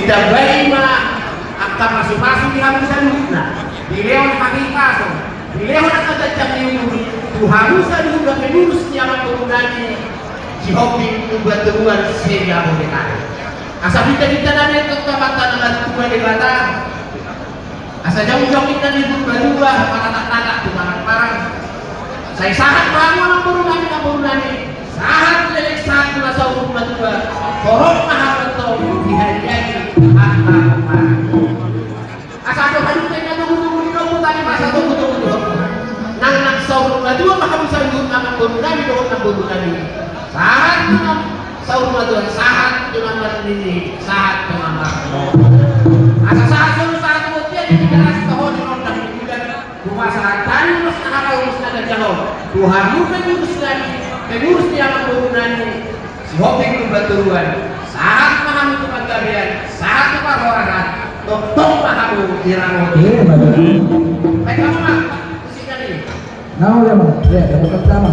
tidak baik akan masing-masing dihabisan hutna dileon hakikaso dileon kata jamiu tuharusa diudah menurus nyaman penggunanya si hobi buat teruan sehingga boneka asa kita nanya ke kamatan dengan tua degata asa jauh-jauh kita dibut berdua para tak-tak tuh barang-barang saya sangat bangun ang burunani sangat lelek saat masa umum berdua korok mahal betul di hari-hari asa ada hadutnya tunggu-tunggu di nomor tadi masa tunggu-tunggu nang saur berdua maka bisa ikut ang burunani doon ang burunani saat dengan saur berdua saat dengan berdiri saat dengan asa saat suruh saat kemudian dikasih tahu di nomor kuasa tadi harus harus ada jauh Tuhan pengurus yang membangunannya si hobi kebetulan saat paham itu penggabian saat keparoran tong paham dirawat iya betul baik kamu mah sini nah udah mah ya dapat pertama